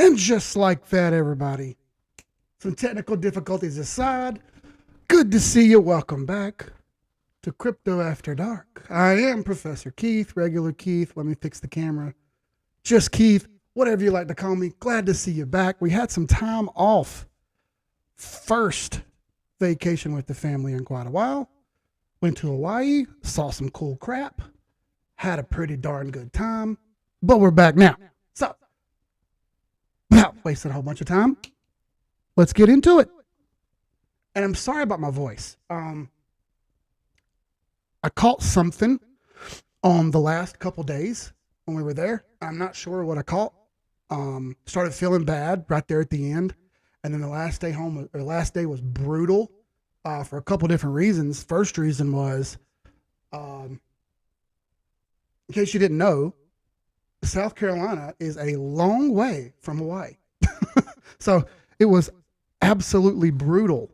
And just like that, everybody, some technical difficulties aside, good to see you. Welcome back to Crypto After Dark. I am Professor Keith, regular Keith. Let me fix the camera. Just Keith, whatever you like to call me. Glad to see you back. We had some time off. First vacation with the family in quite a while. Went to Hawaii, saw some cool crap, had a pretty darn good time, but we're back now. So, without wasting a whole bunch of time, let's get into it. And I'm sorry about my voice. I caught something on the last couple days when we were there. I'm not sure what I caught. Started feeling bad right there at the end. And then the last day home, or last day was brutal for a couple different reasons. First reason was, in case you didn't know, South Carolina is a long way from Hawaii. So it was absolutely brutal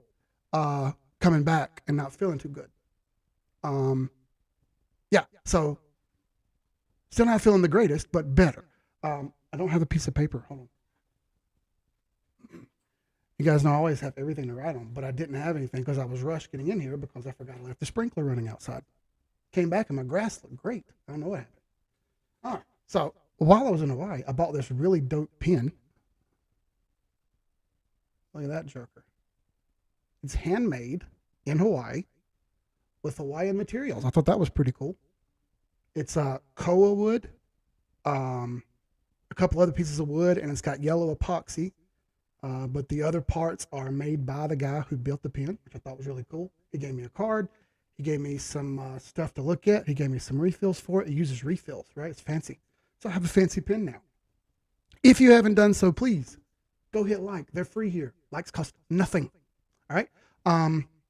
coming back and not feeling too good. Yeah, so still not feeling the greatest, but better. I don't have a piece of paper. Hold on. You guys know I always have everything to write on, but I didn't have anything because I was rushed getting in here because I forgot I left the sprinkler running outside. Came back and my grass looked great. I don't know what happened. All right. So while I was in Hawaii, I bought this really dope pen. Look at that joker. It's handmade in Hawaii with Hawaiian materials. I thought that was pretty cool. It's koa wood, a couple other pieces of wood, and it's got yellow epoxy. But the other parts are made by the guy who built the pen, which I thought was really cool. He gave me a card. He gave me some stuff to look at. He gave me some refills for it. It uses refills, right? It's fancy. So I have a fancy pen now. If you haven't done so, please go hit like. They're free here. Likes cost nothing. All right.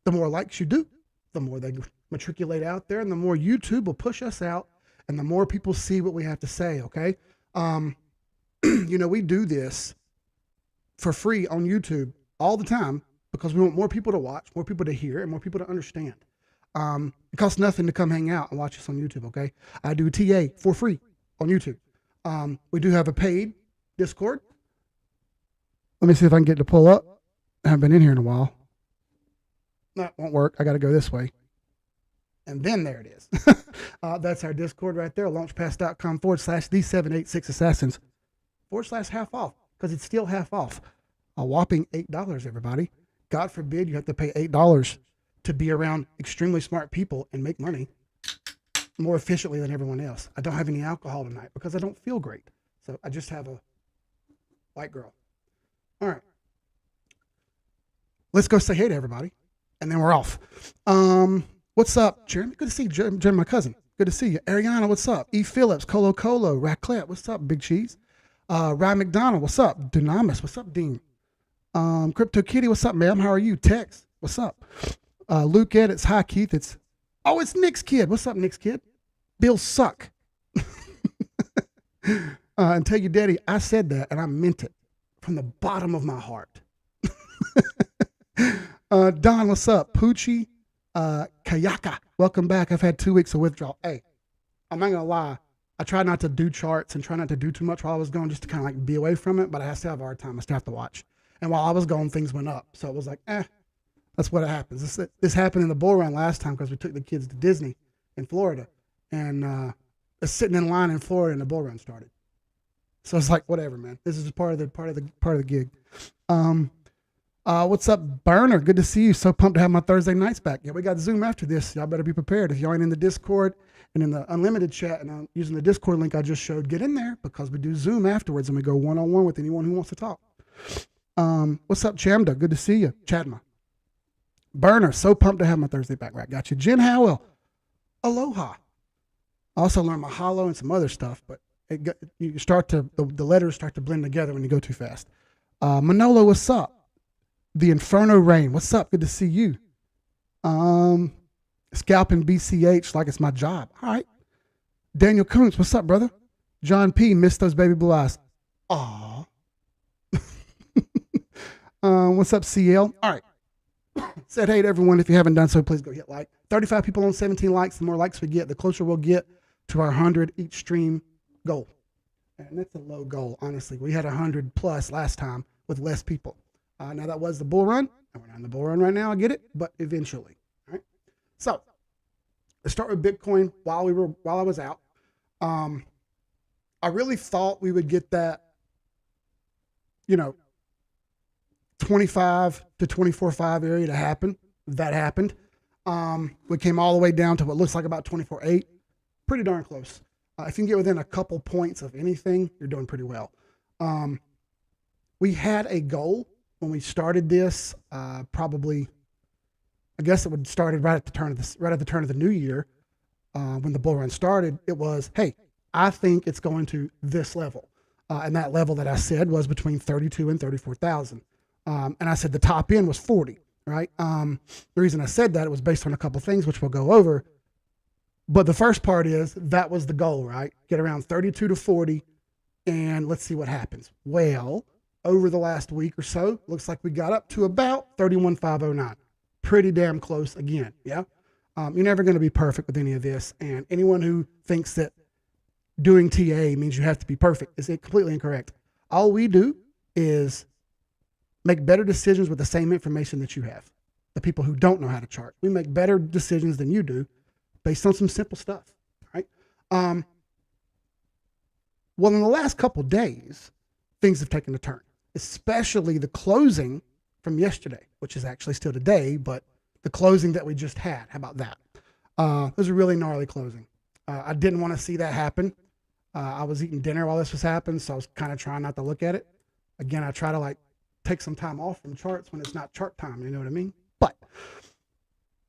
The more likes you do, the more they matriculate out there, and the more YouTube will push us out, and the more people see what we have to say. Okay. We do this for free on YouTube all the time because we want more people to watch, more people to hear, and more people to understand. It costs nothing to come hang out and watch us on YouTube, okay? I do TA for free on YouTube. We do have a paid Discord. Let me see if I can get it to pull up. I haven't been in here in a while. That won't work. I got to go this way. And then there it is. That's our Discord right there, launchpass.com/the786assassins /half off. Because it's still half off. A whopping $8, everybody. God forbid you have to pay $8 to be around extremely smart people and make money more efficiently than everyone else. I don't have any alcohol tonight because I don't feel great. So I just have a white girl. All right. Let's go say hey to everybody. And then we're off. What's up, Jeremy? Good to see you, Jeremy, my cousin. Good to see you. Ariana, what's up? E. Phillips, Colo, Raclette, what's up, Big Cheese? Ryan McDonald, what's up? Dunamis, what's up, Dean? Crypto Kitty, what's up, ma'am? How are you? Tex, what's up? Luke Edits, hi, Keith. It's Nick's kid. What's up, Nick's kid? Bill Suck. And tell your daddy, I said that and I meant it from the bottom of my heart. Don, what's up? Poochie, Kayaka, welcome back. I've had 2 weeks of withdrawal. Hey, I'm not gonna lie. I tried not to do charts and try not to do too much while I was gone, just to kind of like be away from it. But I still have a hard time. I still have to watch. And while I was gone, things went up. So it was like, that's what happens. This happened in the bull run last time because we took the kids to Disney in Florida, and sitting in line in Florida, and the bull run started. So it's like, whatever, man. This is part of the gig. What's up, Burner? Good to see you. So pumped to have my Thursday nights back. Yeah, we got Zoom after this. Y'all better be prepared. If y'all ain't in the Discord and in the unlimited chat and I'm using the Discord link I just showed, get in there because we do Zoom afterwards and we go one-on-one with anyone who wants to talk. What's up, Chamda? Good to see you. Chadma. Burner, so pumped to have my Thursday back. Right, got you. Jen Howell. Aloha. I also learned mahalo and some other stuff, but the letters start to blend together when you go too fast. Manolo, what's up? The Inferno Rain, what's up? Good to see you. Scalping BCH like it's my job. All right. Daniel Kuntz, what's up, brother? John P, missed those baby blue eyes. Aw. What's up, CL? All right. Said hey to everyone. If you haven't done so, please go hit like. 35 people on 17 likes. The more likes we get, the closer we'll get to our 100 each stream goal. And that's a low goal, honestly. We had 100 plus last time with less people. Now that was the bull run, and we're not in the bull run right now. I get it, but eventually. All right. So let's start with Bitcoin. While I was out, I really thought we would get that, 25 to 24.5 area to happen. That happened. We came all the way down to what looks like about 24.8. Pretty darn close. If you can get within a couple points of anything, you're doing pretty well. We had a goal when we started this. Probably, I guess it would started right at the turn of the new year. When the bull run started, it was, hey, I think it's going to this level, and that level that I said was between 32 and 34,000. And I said the top end was 40. Right. The reason I said that, it was based on a couple things, which we'll go over. But the first part is that was the goal, right? Get around 32 to 40, and let's see what happens. Well, over the last week or so, looks like we got up to about 31,509. Pretty damn close again. Yeah. You're never going to be perfect with any of this. And anyone who thinks that doing TA means you have to be perfect is completely incorrect. All we do is make better decisions with the same information that you have. The people who don't know how to chart, we make better decisions than you do based on some simple stuff, right? Well, in the last couple of days, things have taken a turn, especially the closing from yesterday, which is actually still today, but the closing that we just had. How about that? It was a really gnarly closing. I didn't want to see that happen. I was eating dinner while this was happening, so I was kind of trying not to look at it. Again, I try to take some time off from charts when it's not chart time, you know what I mean? But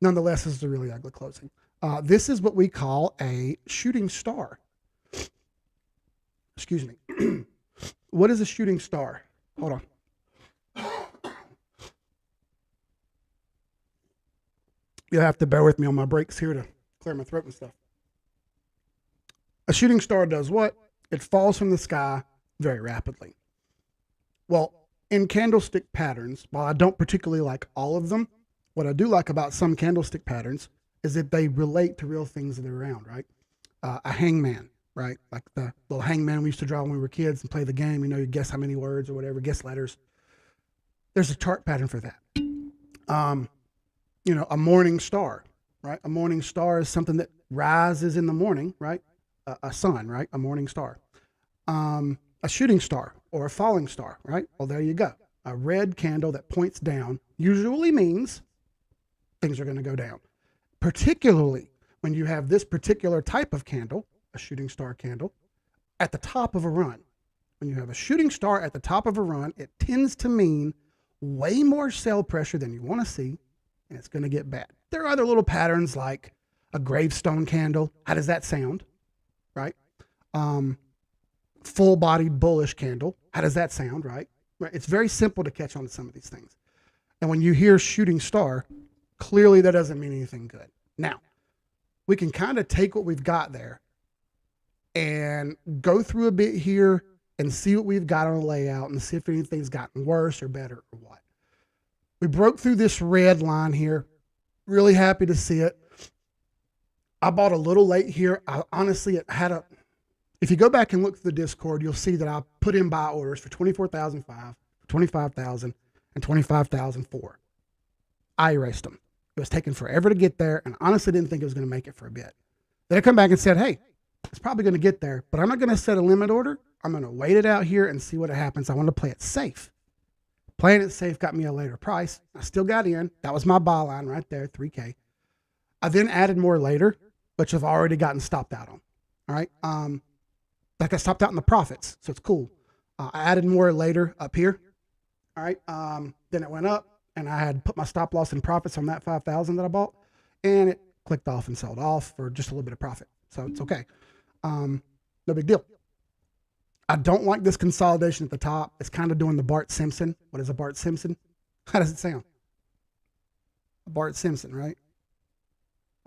nonetheless, this is a really ugly closing. This is what we call a shooting star. Excuse me. What is a shooting star? Hold on. You'll have to bear with me on my breaks here to clear my throat and stuff. A shooting star does what? It falls from the sky very rapidly. Well, in candlestick patterns, while I don't particularly like all of them, what I do like about some candlestick patterns is that they relate to real things that are around, right? A hangman, right? Like the little hangman we used to draw when we were kids and play the game. You guess how many words or whatever, guess letters. There's a chart pattern for that. A morning star, right? A morning star is something that rises in the morning, right? A sun, right? A morning star. A shooting star or a falling star, right? Well, there you go. A red candle that points down usually means things are going to go down, particularly when you have this particular type of candle, a shooting star candle, at the top of a run. When you have a shooting star at the top of a run, it tends to mean way more sell pressure than you want to see, and it's going to get bad. There are other little patterns like a gravestone candle. How does that sound, right? Full-bodied bullish candle. How does that sound, right? It's very simple to catch on to some of these things. And when you hear shooting star, clearly that doesn't mean anything good. Now, we can kind of take what we've got there and go through a bit here and see what we've got on the layout and see if anything's gotten worse or better or what. We broke through this red line here. Really happy to see it. I bought a little late here. If you go back and look through the Discord, you'll see that I put in buy orders for 24,005, 25,000, and 25,004. I erased them. It was taking forever to get there, and honestly didn't think it was going to make it for a bit. Then I come back and said, hey, it's probably going to get there, but I'm not going to set a limit order. I'm going to wait it out here and see what happens. I want to play it safe. Playing it safe got me a later price. I still got in. That was my buy line right there, 3K. I then added more later, which I've already gotten stopped out on. All right. Like I stopped out in the profits, so it's cool. I added more later up here. All right. Then it went up, and I had put my stop loss in profits on that 5,000 that I bought, and it clicked off and sold off for just a little bit of profit. So it's okay. No big deal. I don't like this consolidation at the top. It's kind of doing the Bart Simpson. What is a Bart Simpson? How does it sound? A Bart Simpson, right?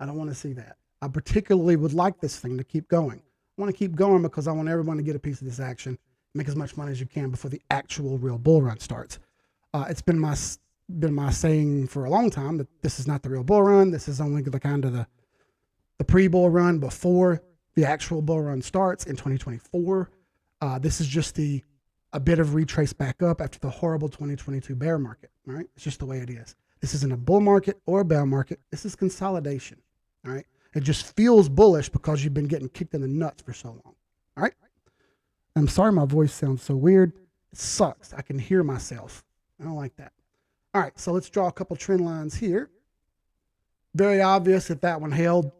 I don't want to see that. I particularly would like this thing to keep going. I want to keep going because I want everyone to get a piece of this action, make as much money as you can before the actual real bull run starts. It's been my saying for a long time that this is not the real bull run. This is only the kind of the pre-bull run before the actual bull run starts in 2024. This is just a bit of retrace back up after the horrible 2022 bear market. All right, it's just the way it is. This isn't a bull market or a bear market. This is consolidation. All right, it just feels bullish because you've been getting kicked in the nuts for so long. All right, I'm sorry my voice sounds so weird. It sucks. I can hear myself. I don't like that. All right, so let's draw a couple trend lines here. Very obvious that that one held.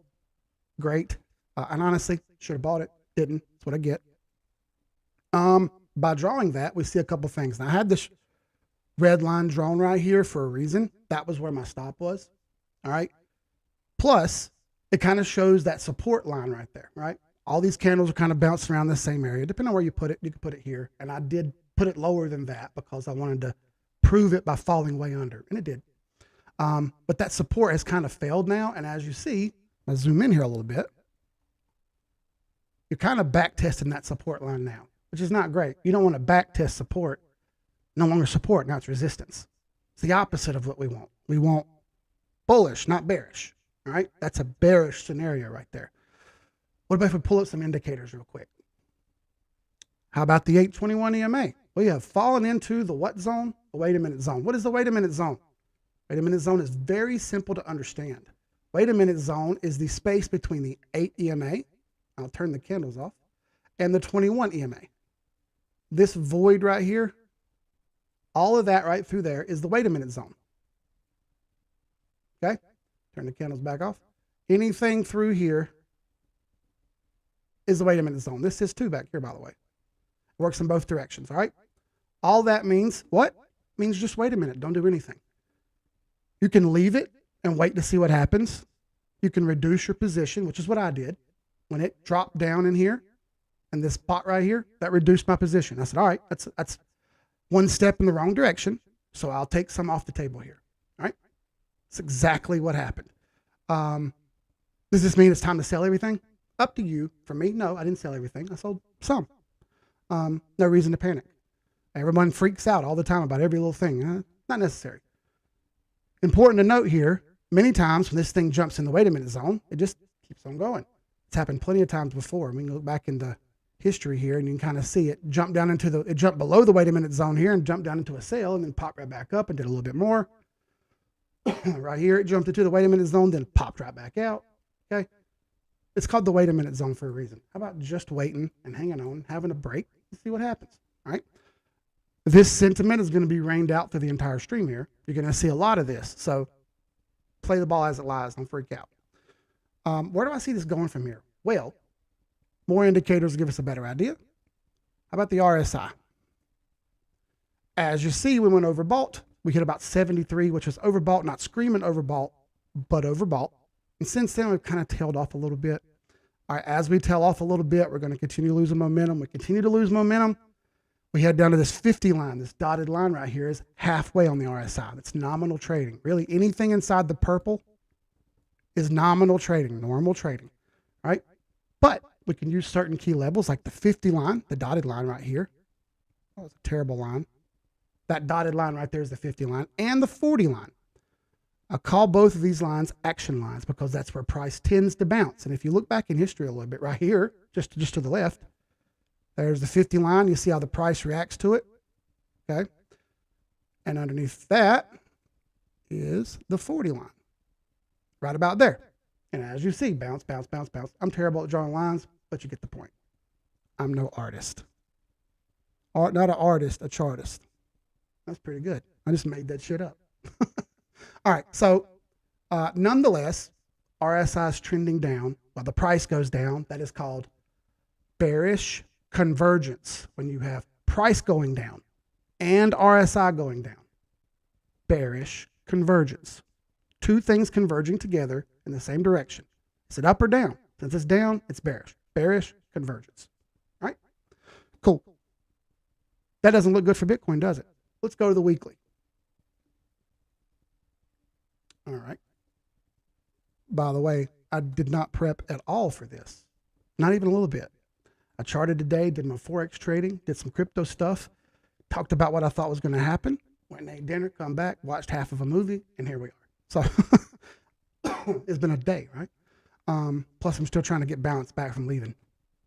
Great. And honestly, should have bought it. Didn't. That's what I get. By drawing that, we see a couple things. Now, I had this red line drawn right here for a reason. That was where my stop was. All right. Plus, it kind of shows that support line right there, right? All these candles are kind of bouncing around the same area. Depending on where you put it, you can put it here. And I did put it lower than that because I wanted to prove it by falling way under. And it did. But that support has kind of failed now. And as you see, I'll zoom in here a little bit. You're kind of back testing that support line now, which is not great. You don't want to back test support. No longer support. Now it's resistance. It's the opposite of what we want. We want bullish, not bearish. All right. That's a bearish scenario right there. What about if we pull up some indicators real quick? How about the 821 EMA? We have fallen into the what zone? The wait a minute zone. What is the wait a minute zone? Wait a minute zone is very simple to understand. Wait a minute zone is the space between the 8 EMA, I'll turn the candles off, and the 21 EMA. This void right here, all of that right through there is the wait a minute zone. Okay, turn the candles back off. Anything through here is the wait a minute zone. This is too back here, by the way. It works in both directions, all right? All that means what? It means just wait a minute, don't do anything. You can leave it and wait to see what happens. You can reduce your position, which is what I did. When it dropped down in here and this spot right here, that reduced my position. I said, all right, that's one step in the wrong direction. So I'll take some off the table here. All right. That's exactly what happened. Does this mean it's time to sell everything? Up to you. For me, no, I didn't sell everything. I sold some. No reason to panic. Everyone freaks out all the time about every little thing. Not necessary. Important to note here, many times when this thing jumps in the wait a minute zone, it just keeps on going. It's happened plenty of times before. We can look back into history here and you can kind of see it jump down into it jumped below the wait a minute zone here and jumped down into a sale and then popped right back up and did a little bit more. Right here, it jumped into the wait a minute zone, then popped right back out. Okay. It's called the wait a minute zone for a reason. How about just waiting and hanging on, having a break and see what happens? All right. This sentiment is going to be rained out through the entire stream here. You're going to see a lot of this. So play the ball as it lies. Don't freak out. Where do I see this going from here? Well, more indicators give us a better idea. How about the RSI? As you see, we went overbought. We hit about 73, which was overbought, not screaming overbought, but overbought. And since then, we've kind of tailed off a little bit. All right, as we tail off a little bit, we're going to continue losing momentum. We continue to lose momentum. We head down to this 50 line. This dotted line right here is halfway on the RSI. That's nominal trading. Really, anything inside the purple is nominal trading, normal trading, right? But we can use certain key levels like the 50 line, the dotted line right here. That was a terrible line. That dotted line right there is the 50 line, and the 40 line. I call both of these lines action lines because that's where price tends to bounce. And if you look back in history a little bit right here, just to the left, there's the 50 line. You see how the price reacts to it. Okay. And underneath that is the 40 line. Right about there. And as you see, bounce, bounce, bounce, bounce. I'm terrible at drawing lines, but you get the point. I'm no artist. Not an artist, a chartist. That's pretty good. I just made that shit up. All right. So nonetheless, RSI is trending down. While the price goes down, that is called bearish convergence. When you have price going down and RSI going down, bearish convergence. Two things converging together in the same direction. Is it up or down? Since it's down, it's bearish. Bearish convergence. All right? Cool. That doesn't look good for Bitcoin, does it? Let's go to the weekly. All right. By the way, I did not prep at all for this. Not even a little bit. I charted today, did my Forex trading, did some crypto stuff, talked about what I thought was going to happen, went and ate dinner, come back, watched half of a movie, and here we are. So it's been a day, right? Plus, I'm still trying to get balance back from leaving.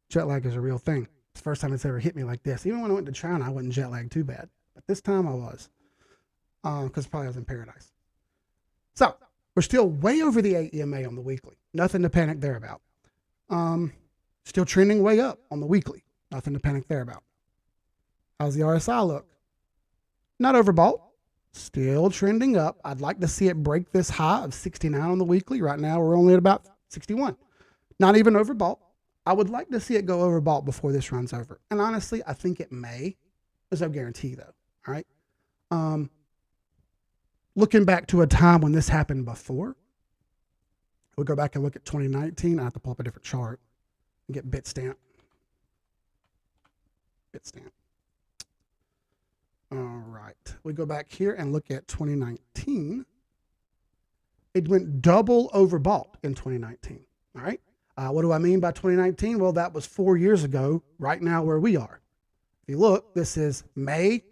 Jet lag is a real thing. It's the first time it's ever hit me like this. Even when I went to China, I wasn't jet lagged too bad. But this time I was. Because probably I was in paradise. So, we're still way over the 8 EMA on the weekly. Nothing to panic there about. Still trending way up on the weekly. Nothing to panic there about. How's the RSI look? Not overbought. Still trending up. I'd like to see it break this high of 69 on the weekly. Right now, we're only at about 61. Not even overbought. I would like to see it go overbought before this runs over. And honestly, I think it may. There's no guarantee, though. All right. Looking back to a time when this happened before, we'll go back and look at 2019. I have to pull up a different chart and get Bitstamp. All right. We go back here and look at 2019. It went double overbought in 2019. All right. What do I mean by 2019? Well, that was 4 years ago, right now where we are. If you look, this is May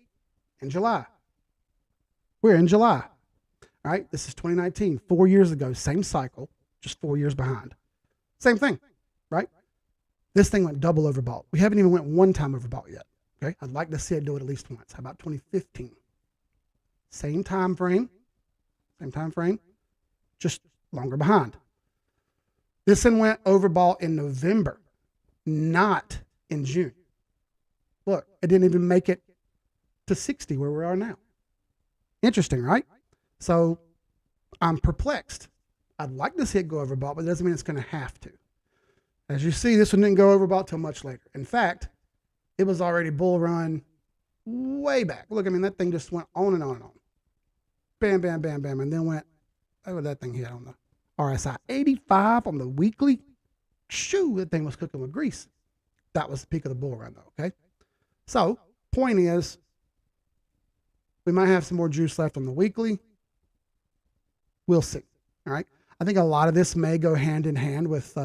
and July. We're in July. All right. This is 2019, 4 years ago, same cycle, just 4 years behind. Same thing, right? This thing went double overbought. We haven't even went one time overbought yet. Okay. I'd like to see it do it at least once. How about 2015? Same time frame, just longer behind. This one went overbought in November, not in June. Look, it didn't even make it to 60 where we are now. Interesting, right? So I'm perplexed. I'd like to see it go overbought, but it doesn't mean it's going to have to. As you see, this one didn't go overbought till much later. In fact, it was already bull run way back. Look, I mean, that thing just went on and on and on. Bam, bam, bam, bam, and then went, oh, that thing hit on the RSI. 85 on the weekly. Shoo, that thing was cooking with grease. That was the peak of the bull run, though, okay? So, point is, we might have some more juice left on the weekly. We'll see, all right? I think a lot of this may go hand in hand with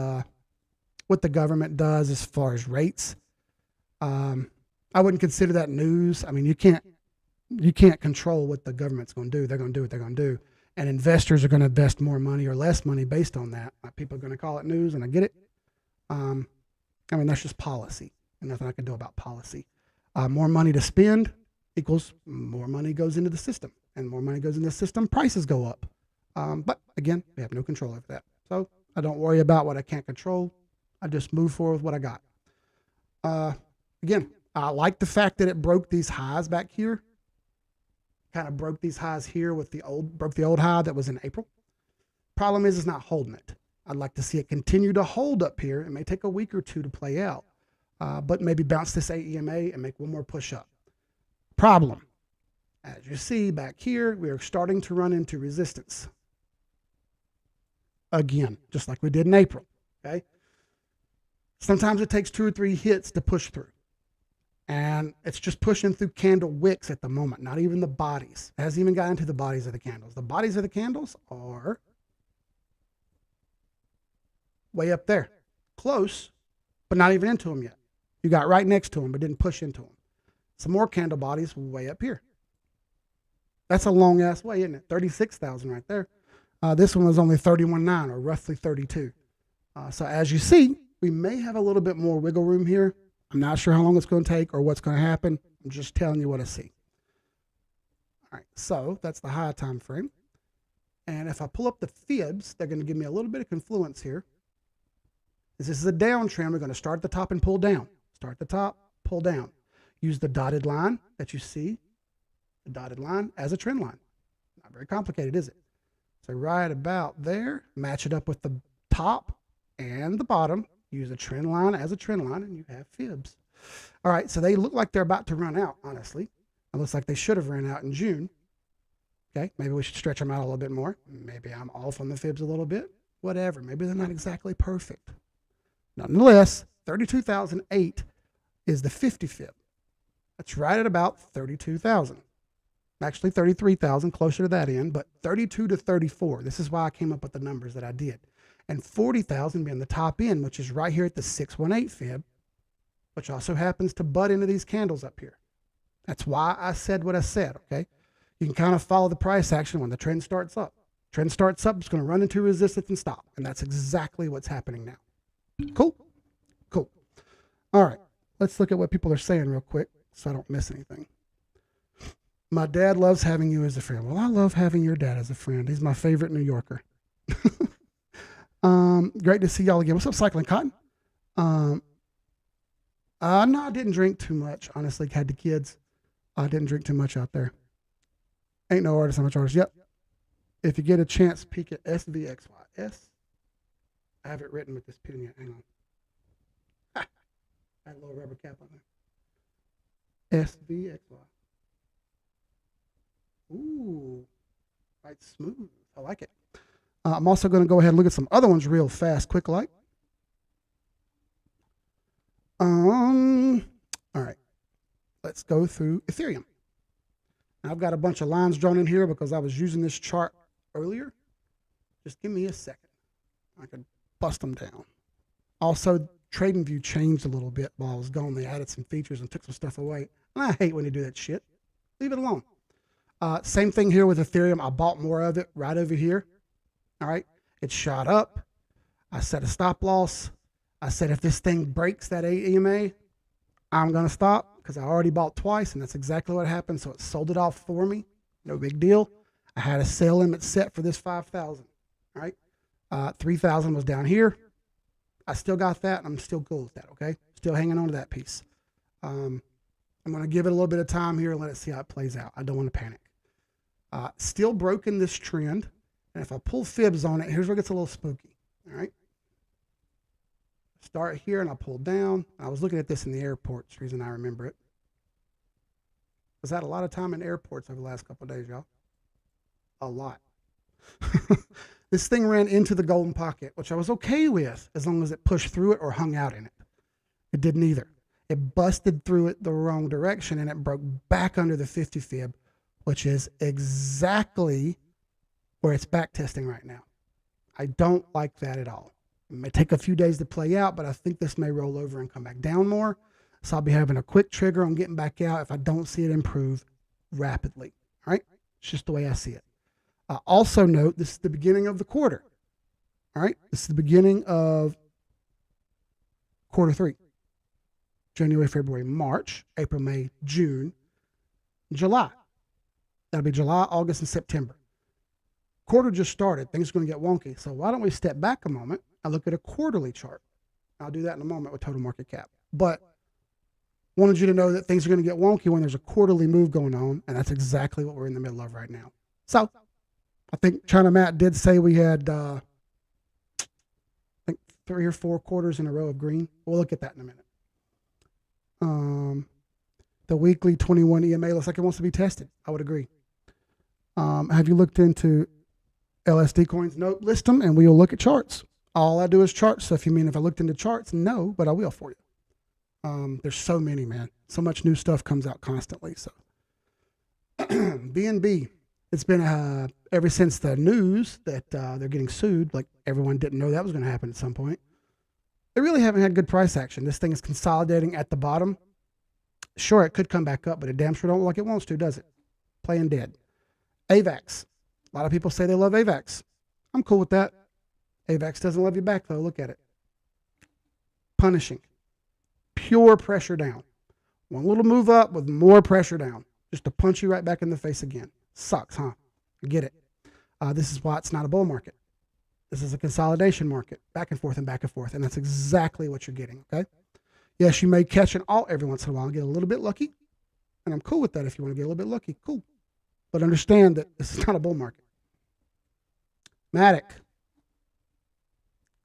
what the government does as far as rates. I wouldn't consider that news. I mean, you can't control what the government's going to do. They're going to do what they're going to do. And investors are going to invest more money or less money based on that. People are going to call it news, and I get it. I mean, that's just policy. And nothing I can do about policy. More money to spend equals more money goes into the system. And more money goes into the system, prices go up. But again, we have no control over that. So I don't worry about what I can't control. I just move forward with what I got. Again, I like the fact that it broke these highs back here. Kind of broke these highs here with broke the old high that was in April. Problem is, it's not holding it. I'd like to see it continue to hold up here. It may take a week or two to play out, but maybe bounce this AEMA and make one more push up. Problem, as you see back here, we are starting to run into resistance. Again, just like we did in April, okay? Sometimes it takes 2 or 3 hits to push through. And it's just pushing through candle wicks at the moment, not even the bodies. It hasn't even gotten to the bodies of the candles. The bodies of the candles are way up there. Close, but not even into them yet. You got right next to them, but didn't push into them. Some more candle bodies way up here. That's a long ass way, isn't it? 36,000 right there. This one was only 31.9 or roughly 32. So as you see, we may have a little bit more wiggle room here. I'm not sure how long it's going to take or what's going to happen. I'm just telling you what I see. All right, so that's the high time frame. And if I pull up the fibs, they're going to give me a little bit of confluence here. This is a downtrend. We're going to start at the top and pull down. Start at the top, pull down. Use the dotted line that you see, the dotted line as a trend line. Not very complicated, is it? So right about there, match it up with the top and the bottom. Use a trend line as a trend line, and you have fibs. All right, so they look like they're about to run out, honestly. It looks like they should have run out in June. Okay, maybe we should stretch them out a little bit more. Maybe I'm off on the fibs a little bit. Whatever, maybe they're not exactly perfect. Nonetheless, 32,008 is the 50 fib. That's right at about 32,000. Actually, 33,000, closer to that end, but 32 to 34. This is why I came up with the numbers that I did. And 40,000 being the top end, which is right here at the 618 fib, which also happens to butt into these candles up here. That's why I said what I said, okay? You can kind of follow the price action when the trend starts up. Trend starts up, it's going to run into resistance and stop. And that's exactly what's happening now. Cool? Cool. All right. let's look at what people are saying real quick so I don't miss anything. My dad loves having you as a friend. Well, I love having your dad as a friend. He's my favorite New Yorker. Great to see y'all again. What's up, Cycling Cotton? No, I didn't drink too much. Honestly, had the kids. I didn't drink too much out there. Ain't no artist, how much artist. Yep. If you get a chance, peek at SVXYS. I have it written with this pen yet. Hang on. I had a little rubber cap on there. SVXY. Ooh, right, smooth. I like it. I'm also going to go ahead and look at some other ones real fast, quick like. All right, let's go through Ethereum. Now, I've got a bunch of lines drawn in here because I was using this chart earlier. Just give me a second. I can bust them down. Also, TradingView changed a little bit while I was gone. They added some features and took some stuff away. And I hate when they do that shit. Leave it alone. Same thing here with Ethereum. I bought more of it right over here. All right. It shot up. I set a stop loss. I said, if this thing breaks that EMA, I'm going to stop because I already bought twice, and that's exactly what happened. So it sold it off for me. No big deal. I had a sale limit set for this 5,000. All right. 3,000 was down here. I still got that, and I'm still cool with that. Okay. Still hanging on to that piece. I'm going to give it a little bit of time here and let it see how it plays out. I don't want to panic. Still broken this trend. And if I pull fibs on it, here's where it gets a little spooky. All right. Start here and I pull down. I was looking at this in the airports, the reason I remember it. I've had a lot of time in airports over the last couple of days, y'all. A lot. This thing ran into the golden pocket, which I was okay with as long as it pushed through it or hung out in it. It didn't either. It busted through it the wrong direction and it broke back under the 50 fib, which is exactly where it's back testing right now. I don't like that at all. It may take a few days to play out, but I think this may roll over and come back down more. So I'll be having a quick trigger on getting back out if I don't see it improve rapidly. All right. It's just the way I see it. Also note, this is the beginning of the quarter. All right. This is the beginning of quarter 3. January, February, March, April, May, June, July. That'll be July, August, and September. Quarter just started. Things are going to get wonky. So why don't we step back a moment and look at a quarterly chart? I'll do that in a moment with total market cap. But wanted you to know that things are going to get wonky when there's a quarterly move going on, and that's exactly what we're in the middle of right now. So I think China Matt did say we had I think 3 or 4 quarters in a row of green. We'll look at that in a minute. The weekly 21 EMA looks like it wants to be tested. I would agree. Have you looked into LSD coins? No, list them and we'll look at charts. All I do is charts. So if you mean if I looked into charts, no, but I will for you. There's so many, man. So much new stuff comes out constantly. So BNB, it's been ever since the news that they're getting sued. Like everyone didn't know that was going to happen at some point. They really haven't had good price action. This thing is consolidating at the bottom. Sure, it could come back up, but it damn sure don't look like it wants to, does it? Playing dead. AVAX. A lot of people say they love AVAX. I'm cool with that. AVAX doesn't love you back, though. Look at it. Punishing. Pure pressure down. One little move up with more pressure down. Just to punch you right back in the face again. Sucks, huh? I get it. This is why it's not a bull market. This is a consolidation market. Back and forth and back and forth. And that's exactly what you're getting, okay? Yes, you may catch an alt every once in a while and get a little bit lucky. And I'm cool with that if you want to get a little bit lucky. Cool. But understand that this is not a bull market. Matic.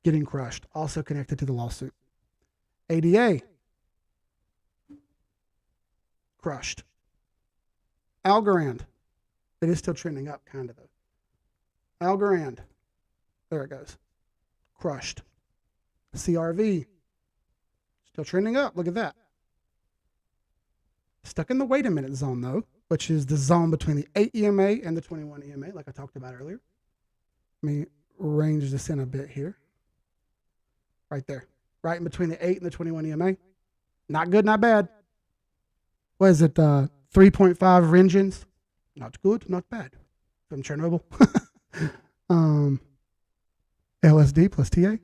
Getting crushed. Also connected to the lawsuit. ADA. Crushed. Algorand. It is still trending up, kind of, though. Algorand. There it goes. Crushed. CRV. Still trending up. Look at that. Stuck in the wait a minute zone, though, which is the zone between the 8 EMA and the 21 EMA, like I talked about earlier. Let me range this in a bit here. Right there. Right in between the 8 and the 21 EMA. Not good, not bad. What is it? 3.5 engines. Not good, not bad. From Chernobyl. LSD plus TA.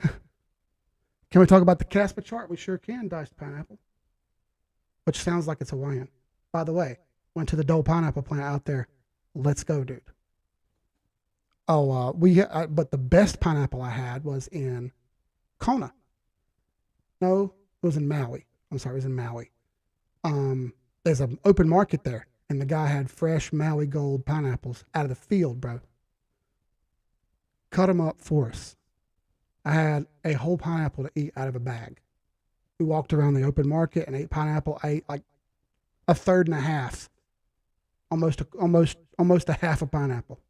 Can we talk about the Casper chart? We sure can, Diced Pineapple. which sounds like it's Hawaiian. By the way, went to the Dole pineapple plant out there. Let's go, dude. Oh, but the best pineapple I had was in Kona. No, it was in Maui. I'm sorry, it was in Maui. There's an open market there, and the guy had fresh Maui Gold pineapples out of the field, bro. Cut them up for us. I had a whole pineapple to eat out of a bag. We walked around the open market and ate pineapple. I ate like a third and a half, almost a half a pineapple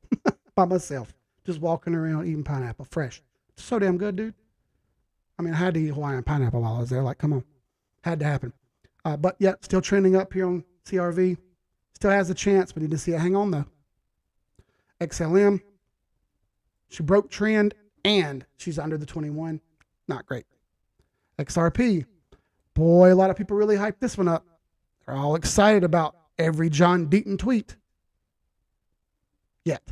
by myself, just walking around eating pineapple fresh. So damn good, dude. I mean, I had to eat Hawaiian pineapple while I was there. Like, come on, had to happen. But yeah, still trending up here on CRV. Still has a chance. We need to see it hang on though. XLM, she broke trend and she's under the 21. Not great. XRP, boy, a lot of people really hyped this one up. They're all excited about every John Deaton tweet. Yet,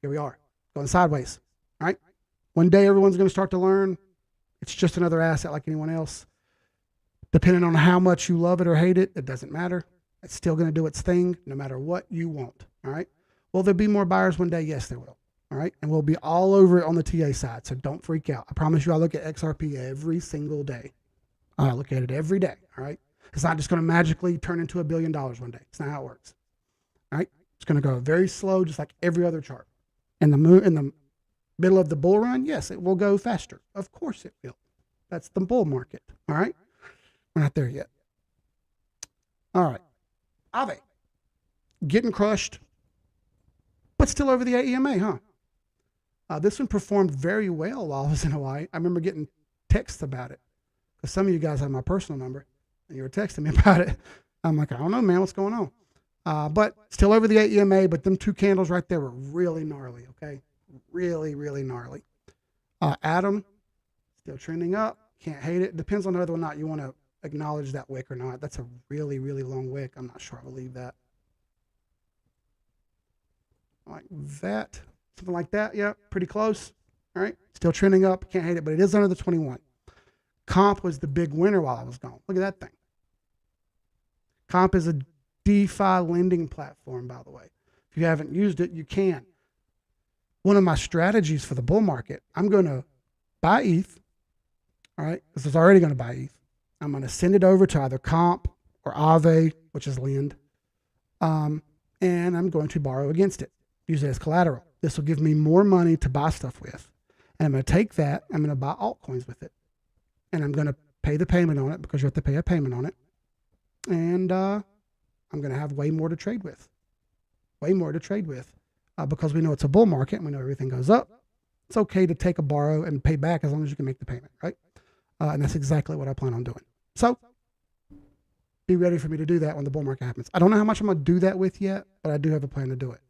here we are, going sideways. All right. One day everyone's going to start to learn it's just another asset like anyone else. Depending on how much you love it or hate it, it doesn't matter. It's still going to do its thing no matter what you want. All right. Will there be more buyers one day? Yes, there will. All right. And we'll be all over it on the TA side. So don't freak out. I promise you, I look at XRP every single day. I look at it every day. All right. It's not just going to magically turn into $1 billion one day. It's not how it works. All right. It's going to go very slow, just like every other chart. In the middle of the bull run, yes, it will go faster. Of course it will. That's the bull market. All right. We're not there yet. All right. Ave. Getting crushed, but still over the AEMA, huh? This one performed very well while I was in Hawaii. I remember getting texts about it because some of you guys have my personal number and you were texting me about it. I'm like, I don't know, man, what's going on? But still over the AEMA, but them two candles right there were really gnarly, okay? Really, really gnarly. Atom, still trending up. Can't hate it. Depends on whether or not you want to acknowledge that wick or not. That's a really, really long wick. I'm not sure I believe that. Like that. Something like that. Yeah, pretty close. All right. Still trending up. Can't hate it, but it is under the 21. Comp was the big winner while I was gone. Look at that thing. Comp is a DeFi lending platform, by the way. If you haven't used it, you can. One of my strategies for the bull market, I'm going to buy ETH. All right. This is already going to buy ETH. I'm going to send it over to either Comp or Aave, which is Lend. And I'm going to borrow against it. Use it as collateral. This will give me more money to buy stuff with. And I'm going to take that. I'm going to buy altcoins with it. And I'm going to pay the payment on it because you have to pay a payment on it. And I'm going to have way more to trade with. Way more to trade with. Because we know it's a bull market and we know everything goes up. It's okay to take a borrow and pay back as long as you can make the payment, right? And that's exactly what I plan on doing. So be ready for me to do that when the bull market happens. I don't know how much I'm going to do that with yet, but I do have a plan to do it.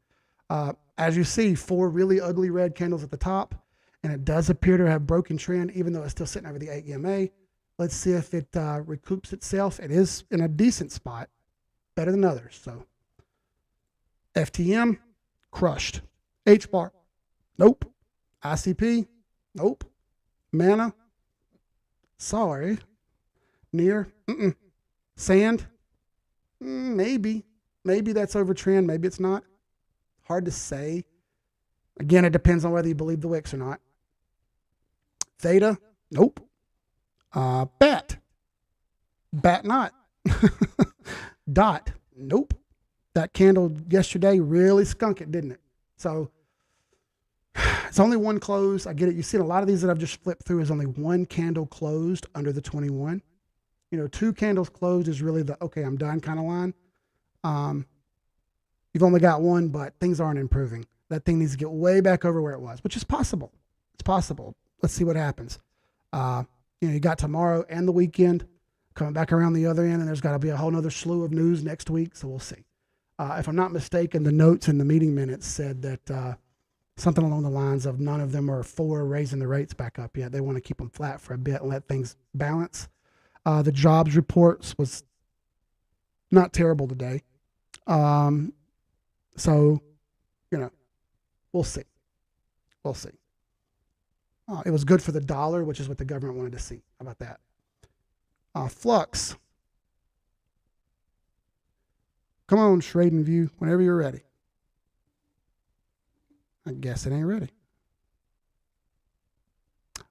As you see, 4 really ugly red candles at the top, and it does appear to have broken trend, even though it's still sitting over the AEMA. Let's see if it recoups itself. It is in a decent spot, better than others. So FTM, crushed. H-bar, nope. ICP, nope. Mana, sorry. Near, Sand, maybe. Maybe that's over trend. Maybe it's not. Hard to say. Again, it depends on whether you believe the wicks or not. Theta, nope. Bat not. Dot, nope. That candle yesterday really skunk it, didn't it? So it's only one close. I get it. You've seen a lot of these that I've just flipped through is only one candle closed under the 21. 2 candles closed is really the, okay, I'm done kind of line. You've only got one, but things aren't improving. That thing needs to get way back over where it was, which is possible. It's possible. Let's see what happens. You got tomorrow and the weekend coming back around the other end, and there's got to be a whole nother slew of news next week, so we'll see. If I'm not mistaken, the notes in the meeting minutes said that something along the lines of none of them are for raising the rates back up yet. They want to keep them flat for a bit and let things balance. The jobs reports was not terrible today. So, we'll see. We'll see. It was good for the dollar, which is what the government wanted to see. How about that? Flux. Come on, trading view, whenever you're ready. I guess it ain't ready.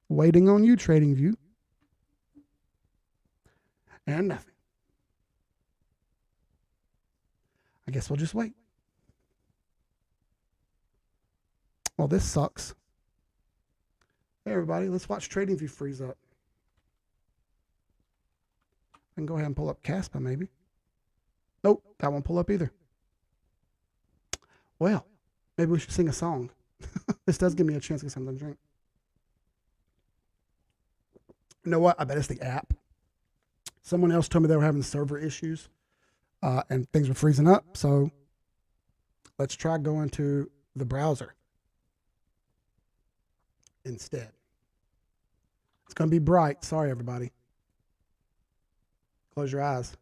Waiting on you, trading view. And nothing. I guess we'll just wait. Well, this sucks. Hey, everybody, let's watch TradingView freeze up. I can go ahead and pull up Caspa, maybe. Nope, that won't pull up either. Well, maybe we should sing a song. This does give me a chance to get something to drink. You know what? I bet it's the app. Someone else told me they were having server issues and things were freezing up. So let's try going to the browser instead. It's going to be bright. Sorry, everybody. Close your eyes.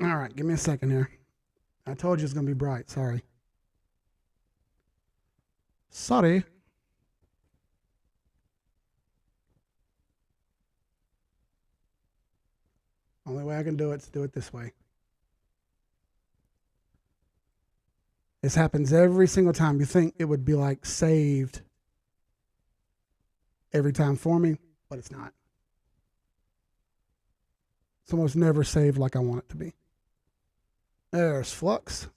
All right, give me a second here. I told you it's going to be bright. Sorry. Sorry. Only way I can do it is do it this way. This happens every single time. You think it would be like saved every time for me, but it's not. It's almost never saved like I want it to be. There's Flux.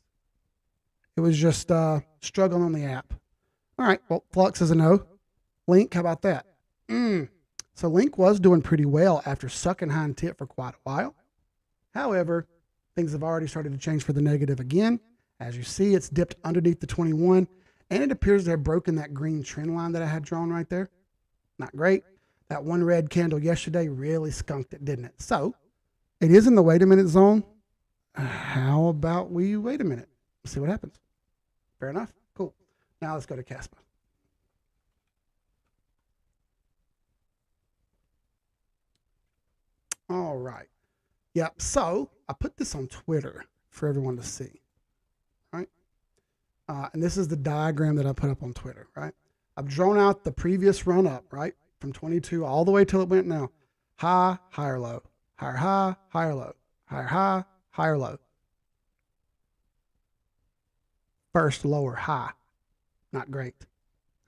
It was just struggling on the app. All right, well, Flux is a no. Link, how about that? So Link was doing pretty well after sucking hind tit for quite a while. However, things have already started to change for the negative again. As you see, it's dipped underneath the 21, and it appears to have broken that green trend line that I had drawn right there. Not great. That one red candle yesterday really skunked it, didn't it? So it is in the wait a minute zone. How about we wait a minute? See what happens. Fair enough? Cool. Now let's go to Caspa. All right. Yep. So I put this on Twitter for everyone to see. Right. And this is the diagram that I put up on Twitter. Right. I've drawn out the previous run up. Right. From 22 all the way till it went now. High, higher, low. Higher, high, higher, low. Higher, high, higher, low. First lower high. Not great.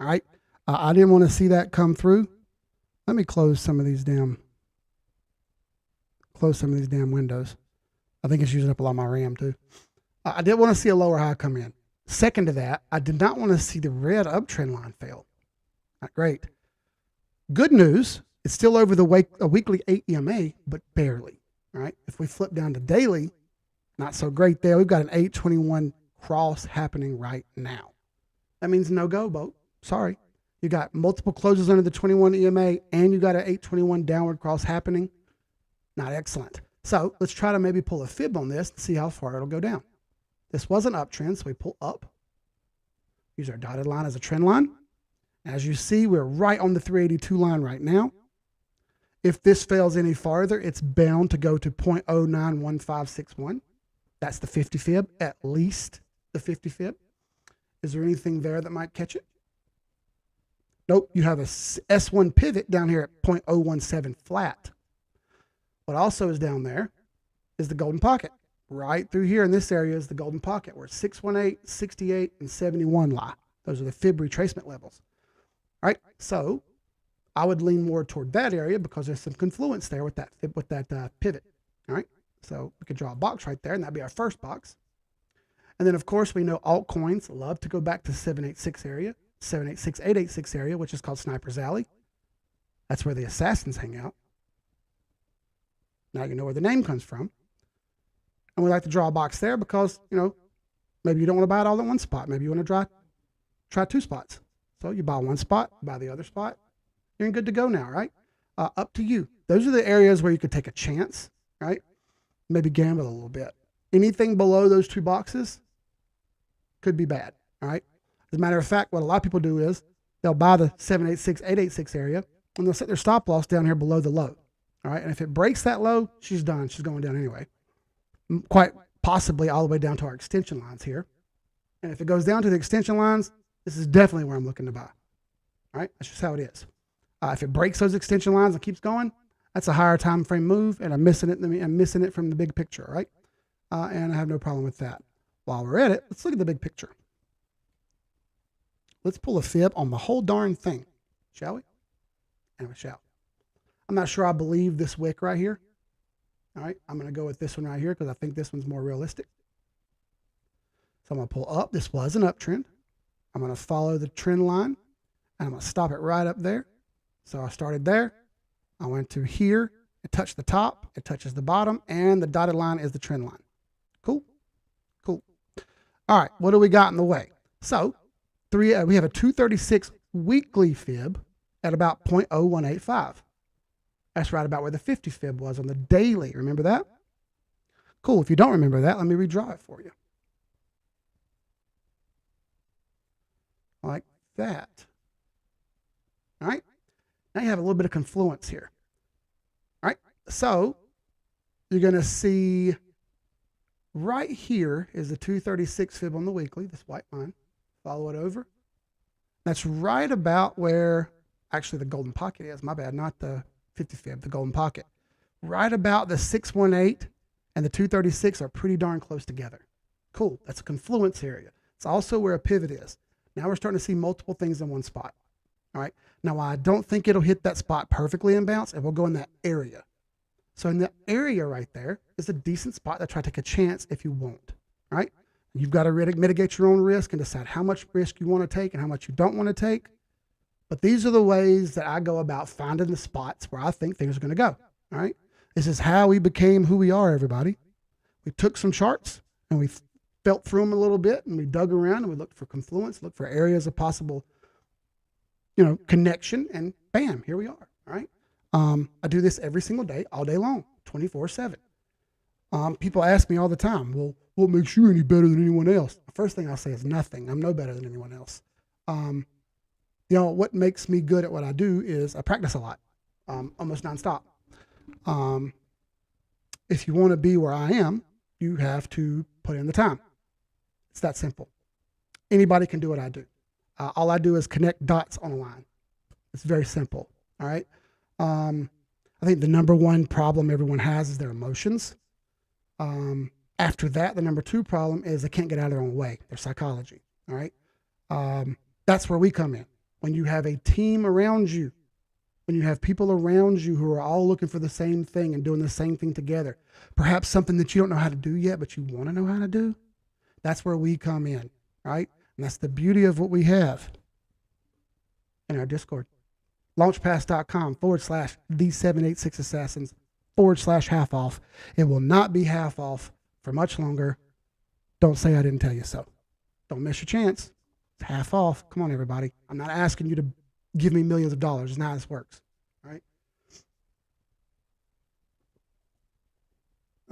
All right. I didn't want to see that come through. Let me close some of these damn windows. I think it's using up a lot of my RAM too. I did want to see a lower high come in. Second to that, I did not want to see the red uptrend line fail. Not great. Good news, it's still over the weekly 8 EMA, but barely. All right. If we flip down to daily, not so great there. We've got an 821 cross happening right now. That means no go, boat. Sorry. You got multiple closes under the 21 EMA and you got an 821 downward cross happening. Not excellent. So let's try to maybe pull a fib on this and see how far it'll go down. This was an uptrend, so we pull up. Use our dotted line as a trend line. As you see, we're right on the 382 line right now. If this fails any farther, it's bound to go to 0.091561. That's the 50 fib, at least the 50 fib. Is there anything there that might catch it? Nope, you have a S1 pivot down here at 0.017 flat. What also is down there is the golden pocket. Right through here in this area is the golden pocket where 618, 68, and 71 lie. Those are the fib retracement levels. All right, so I would lean more toward that area because there's some confluence there with that fib, with that pivot. All right, so we could draw a box right there, and that'd be our first box. And then, of course, we know altcoins love to go back to 786 area, 786, 886 area, which is called Sniper's Alley. That's where the assassins hang out. Now you know where the name comes from. And we like to draw a box there because, you know, maybe you don't want to buy it all in one spot. Maybe you want to try two spots. So you buy one spot, buy the other spot. You're good to go now, right? Up to you. Those are the areas where you could take a chance, right? Maybe gamble a little bit. Anything below those two boxes could be bad, all right? As a matter of fact, what a lot of people do is they'll buy the 786, 886 area, and they'll set their stop loss down here below the low, all right? And if it breaks that low, she's done. She's going down anyway. Quite possibly all the way down to our extension lines here. And if it goes down to the extension lines, this is definitely where I'm looking to buy. All right, that's just how it is. If it breaks those extension lines and keeps going, that's a higher time frame move, and I'm missing it from the big picture, right? And I have no problem with that. While we're at it, let's look at the big picture. Let's pull a fib on the whole darn thing, shall we? And we shall. I'm not sure I believe this wick right here. All right, I'm going to go with this one right here because I think this one's more realistic. So I'm going to pull up. This was an uptrend. I'm going to follow the trend line, and I'm going to stop it right up there. So I started there. I went to here. It touched the top. It touches the bottom, and the dotted line is the trend line. Cool? Cool. All right, what do we got in the way? So we have a 236 weekly fib at about 0.0185. That's right about where the 50 fib was on the daily. Remember that? Cool. If you don't remember that, let me redraw it for you. Like that. All right. Now you have a little bit of confluence here. All right. So you're going to see right here is the 236 fib on the weekly, this white line. Follow it over. That's right about where actually the golden pocket is. My bad, not the 50 fib, the golden pocket. Right about the 618 and the 236 are pretty darn close together. Cool. That's a confluence area. It's also where a pivot is. Now we're starting to see multiple things in one spot. All right. Now, I don't think it'll hit that spot perfectly and bounce. It will go in that area. So in the area right there is a decent spot to try to take a chance if you want. All right. You've got to mitigate your own risk and decide how much risk you want to take and how much you don't want to take. But these are the ways that I go about finding the spots where I think things are going to go. All right. This is how we became who we are, everybody. We took some charts and we felt through them a little bit, and we dug around and we looked for confluence, looked for areas of possible, connection, and bam, here we are. All right. I do this every single day, all day long, 24/7. People ask me all the time, well, what makes you any better than anyone else? The first thing I'll say is nothing. I'm no better than anyone else. What makes me good at what I do is I practice a lot, almost nonstop. If you want to be where I am, you have to put in the time. It's that simple. Anybody can do what I do. All I do is connect dots on a line. It's very simple. All right. I think the number one problem everyone has is their emotions. After that, the number two problem is they can't get out of their own way, their psychology. All right. That's where we come in. When you have a team around you, when you have people around you who are all looking for the same thing and doing the same thing together, perhaps something that you don't know how to do yet, but you want to know how to do, that's where we come in, right? And that's the beauty of what we have in our Discord. Launchpass.com/the786assassins/half off. It will not be half off for much longer. Don't say I didn't tell you so. Don't miss your chance. It's half off. Come on, everybody. I'm not asking you to give me millions of dollars. It's not how this works. All right.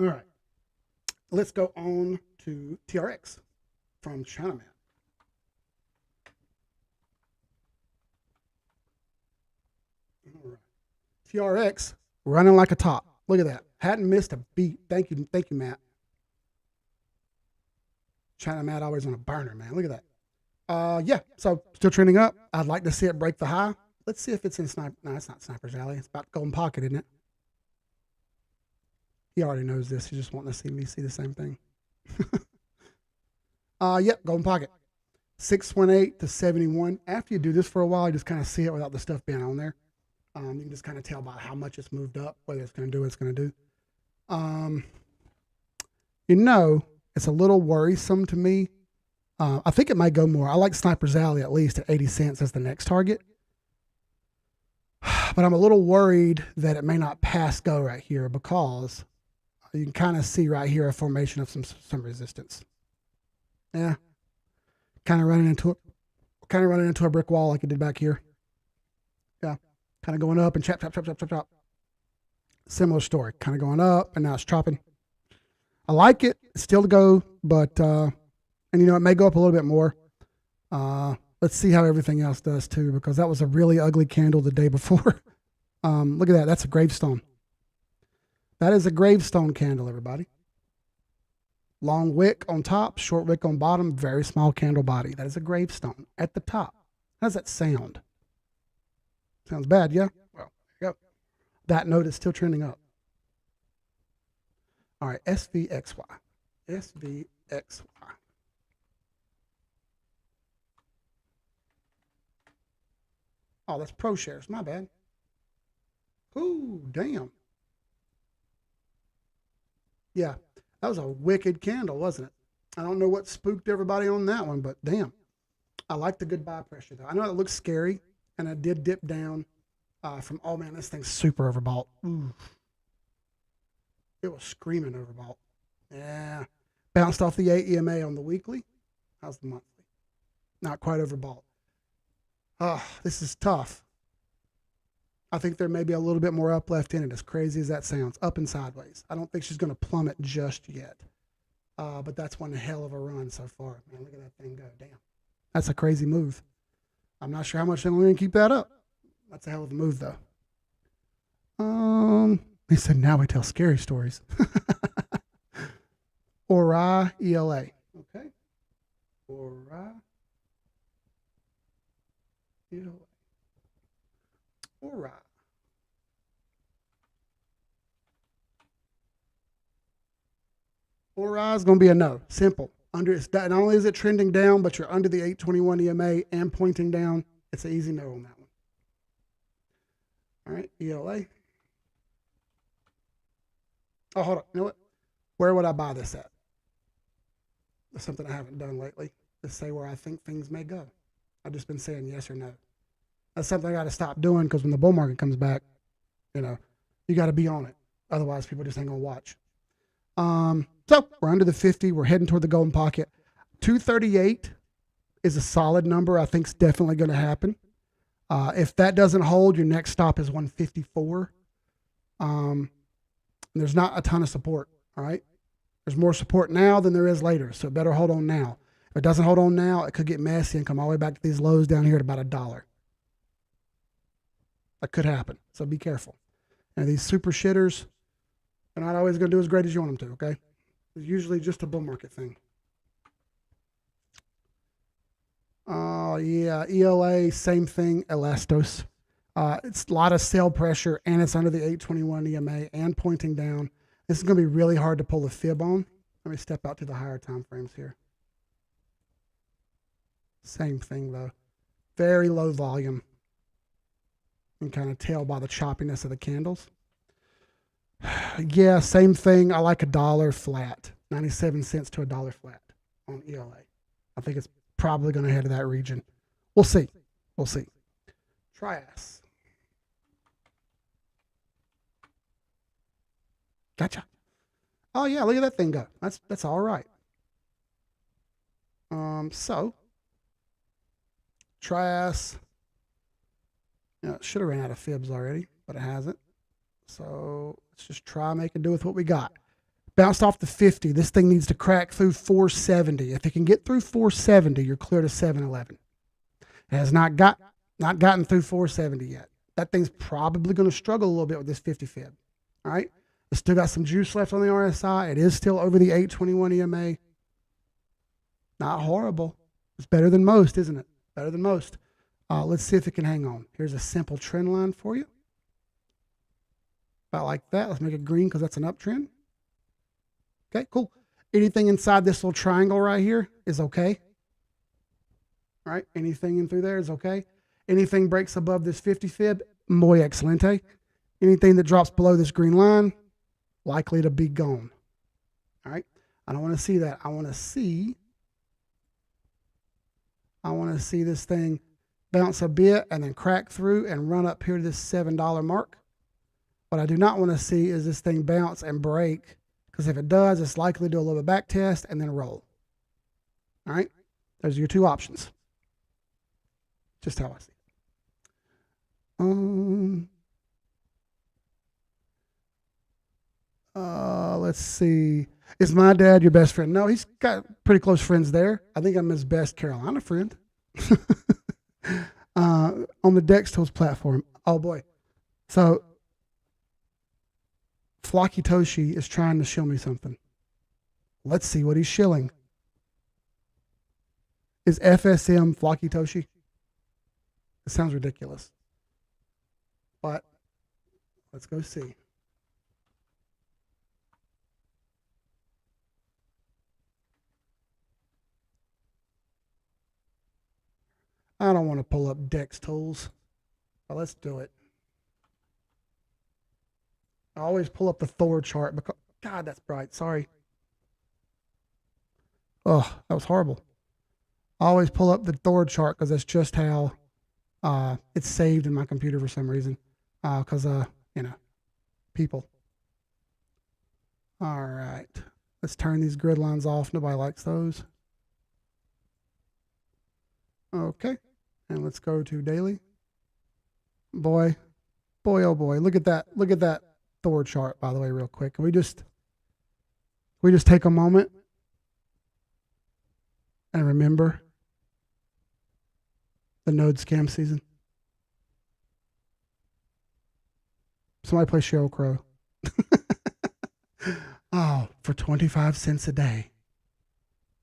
All right. Let's go on to TRX from China Man. All right. TRX running like a top. Look at that. Hadn't missed a beat. Thank you, Matt. China Matt always on a burner, man. Look at that. Yeah, so still trending up. I'd like to see it break the high. Let's see if it's in Sniper. No, it's not Sniper's Alley. It's about Golden Pocket, isn't it? He already knows this. He's just wanting to see me see the same thing. Yep, Golden Pocket. 618 to 71. After you do this for a while, you just kind of see it without the stuff being on there. You can just kind of tell by how much it's moved up, whether it's going to do what it's going to do. It's a little worrisome to me. I think it might go more. I like Sniper's Alley at least at 80 cents as the next target. But I'm a little worried that it may not pass go right here because you can kind of see right here a formation of some resistance. Yeah. Kind of running into a brick wall like it did back here. Yeah. Kind of going up and chop. Similar story. Kind of going up and now it's chopping. I like it. It's still to go, but and it may go up a little bit more. Let's see how everything else does too, because that was a really ugly candle the day before. Look at that. That's a gravestone. That is a gravestone candle, everybody. Long wick on top, short wick on bottom, very small candle body. That is a gravestone at the top. How does that sound? Sounds bad, yeah? Well, there you go. That note is still trending up. All right, SVXY. SVXY. Oh, that's pro shares. My bad. Ooh, damn. Yeah, that was a wicked candle, wasn't it? I don't know what spooked everybody on that one, but damn. I like the good buy pressure, though. I know it looks scary, and it did dip down from, oh man, this thing's super overbought. Ooh. It was screaming overbought. Yeah. Bounced off the 8 EMA on the weekly. How's the monthly? Not quite overbought. This is tough. I think there may be a little bit more up left in it, as crazy as that sounds. Up and sideways. I don't think she's going to plummet just yet. But that's one hell of a run so far. Man, look at that thing go. Damn. That's a crazy move. I'm not sure how much they're going to keep that up. That's a hell of a move, though. He said, now we tell scary stories. ORI, ELA. Okay. ORI, ELA. ORI. ORI is going to be a no. Simple. Not only is it trending down, but you're under the 821 EMA and pointing down. It's an easy no on that one. All right, ELA. Oh, hold on. You know what? Where would I buy this at? That's something I haven't done lately. Let's say where I think things may go. I've just been saying yes or no. That's something I got to stop doing, because when the bull market comes back, you got to be on it. Otherwise, people just ain't going to watch. So we're under the 50. We're heading toward the golden pocket. 238 is a solid number. I think it's definitely going to happen. If that doesn't hold, your next stop is 154. There's not a ton of support. All right. There's more support now than there is later. So it better hold on now. If it doesn't hold on now, it could get messy and come all the way back to these lows down here at about $1. That could happen. So be careful. And these super shitters, they're not always going to do as great as you want them to, okay? It's usually just a bull market thing. Yeah, ELA, same thing, Elastos. It's a lot of sell pressure, and it's under the 821 EMA and pointing down. This is going to be really hard to pull a fib on. Let me step out to the higher time frames here. Same thing, though. Very low volume. You can kind of tell by the choppiness of the candles. Yeah, same thing. I like $1 flat. 97 cents to $1 flat on ELA. I think it's probably going to head to that region. We'll see. We'll see. Trias. Gotcha. Oh yeah, look at that thing go. That's all right. So Trias. Yeah, it should have ran out of fibs already, but it hasn't. So let's just try making do with what we got. Bounced off the 50. This thing needs to crack through 470. If it can get through 470, you're clear to 711. It has not gotten through 470 yet. That thing's probably going to struggle a little bit with this 50 fib. All right. It's still got some juice left on the RSI. It is still over the 821 EMA. Not horrible. It's better than most, isn't it? Better than most. Let's see if it can hang on. Here's a simple trend line for you. About like that. Let's make it green because that's an uptrend. Okay, cool. Anything inside this little triangle right here is okay. All right, anything in through there is okay. Anything breaks above this 50 fib, muy excelente. Anything that drops below this green line, likely to be gone. All right, I don't want to see that. I want to see this thing bounce a bit and then crack through and run up here to this $7 mark. What I do not want to see is this thing bounce and break, because if it does, it's likely to do a little bit back test and then roll. All right, those are your two options. Just how I see it. Let's see. Is my dad your best friend? No, he's got pretty close friends there. I think I'm his best Carolina friend. On the Dextos platform. Oh boy. So Flocky Toshi is trying to show me something. Let's see what he's shilling. Is FSM Flocky Toshi? It sounds ridiculous. But let's go see. I don't want to pull up Dex tools, but let's do it. I always pull up the Thor chart because, God, that's bright. Sorry. Oh, that was horrible. I always pull up the Thor chart because that's just how it's saved in my computer for some reason. Because, you know, people. All right. Let's turn these grid lines off. Nobody likes those. Okay. And let's go to daily. Boy, oh boy. Look at that. Look at that Thor chart, by the way, real quick. Can we just take a moment and remember the node scam season? Somebody play Sheryl Crow. Oh, for 25 cents a day,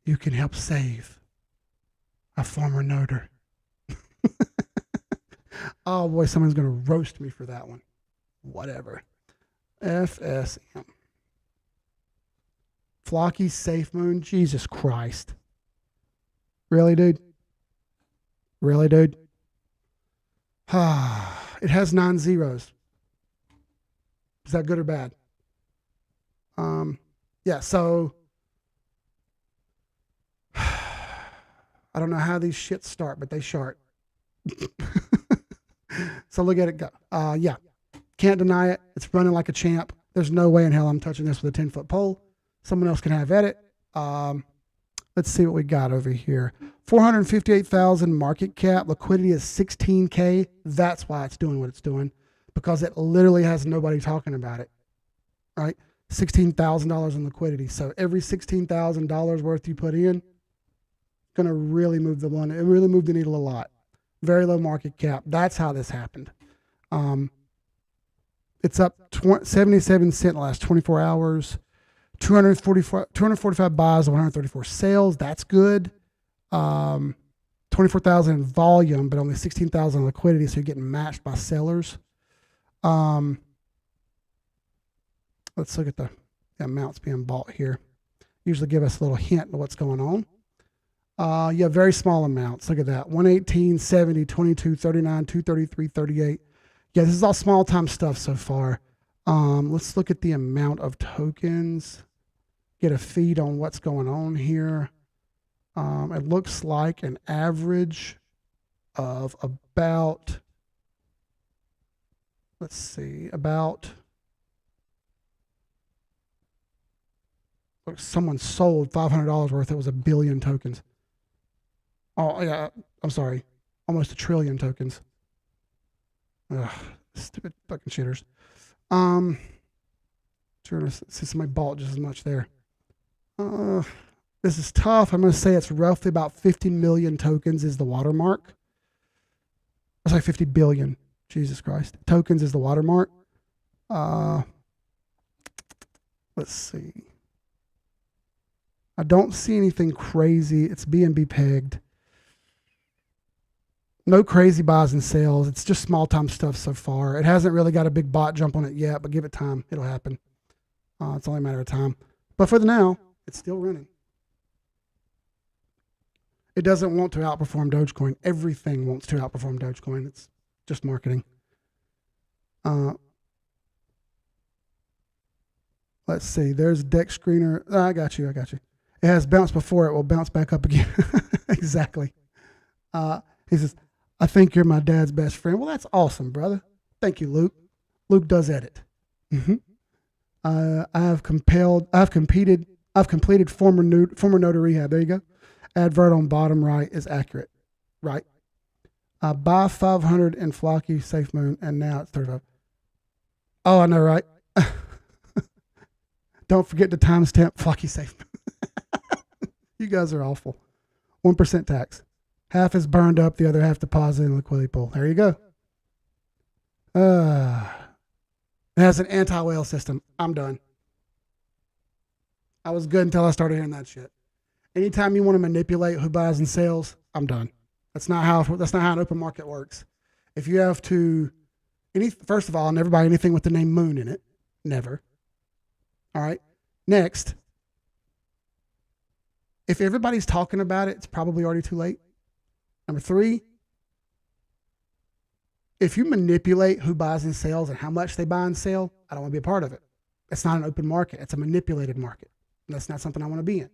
you can help save a former noder. Oh boy, someone's going to roast me for that one. Whatever. FSM. Flocky Safe Moon. Jesus Christ. Really, dude? Really, dude? It has 9 zeros. Is that good or bad? Yeah, so I don't know how these shits start, but they start. So look at it go. Yeah, can't deny it. It's running like a champ. There's no way in hell I'm touching this with a 10-foot pole. Someone else can have at it. Let's see what we got over here. 458,000 market cap. Liquidity is 16K. That's why it's doing what it's doing, because it literally has nobody talking about it, right? $16,000 in liquidity. So every $16,000 worth you put in, going to really move the one. It really moved the needle a lot. Very low market cap. That's how this happened. It's up 77 cents in the last 24 hours. 245 buys, 134 sales. That's good. 24,000 in volume, but only 16,000 in liquidity. So you're getting matched by sellers. Let's look at the amounts being bought here. Usually give us a little hint of what's going on. Yeah, very small amounts. Look at that. 118, 70, 22, 39, 233, 38. Yeah, this is all small time stuff so far. Let's look at the amount of tokens. Get a feed on what's going on here. It looks like an average of about, let's see, about, look, someone sold $500 worth. It was 1 billion tokens. Oh, yeah, I'm sorry. Almost 1 trillion tokens. Ugh, stupid fucking shitters. Trying to see somebody bought just as much there. This is tough. I'm going to say it's roughly about 50 million tokens is the watermark. It's like 50 billion. Jesus Christ. Tokens is the watermark. Let's see. I don't see anything crazy. It's BNB pegged. No crazy buys and sales. It's just small time stuff so far. It hasn't really got a big bot jump on it yet, but give it time. It'll happen. It's only a matter of time. But for the now, it's still running. It doesn't want to outperform Dogecoin. Everything wants to outperform Dogecoin. It's just marketing. Let's see. There's Dex Screener. I got you. It has bounced before. It will bounce back up again. Exactly. He says, I think you're my dad's best friend. Well, that's awesome, brother. Thank you, Luke. Luke does edit. I've completed former notary rehab. There you go. Advert on bottom right is accurate. Right. Buy 500 in Flocky Safe Moon, and now it's 35. Oh, I know, right? Don't forget to timestamp Flocky Safe Moon. You guys are awful. 1% tax. Half is burned up, the other half deposited in the liquidity pool. There you go. It has an anti-whale system. I'm done. I was good until I started hearing that shit. Anytime you want to manipulate who buys and sells, I'm done. That's not how an open market works. If you have to First of all, I'll never buy anything with the name Moon in it. Never. All right. Next, if everybody's talking about it, it's probably already too late. Number 3, if you manipulate who buys and sells and how much they buy and sell, I don't want to be a part of it. It's not an open market. It's a manipulated market. And that's not something I want to be in.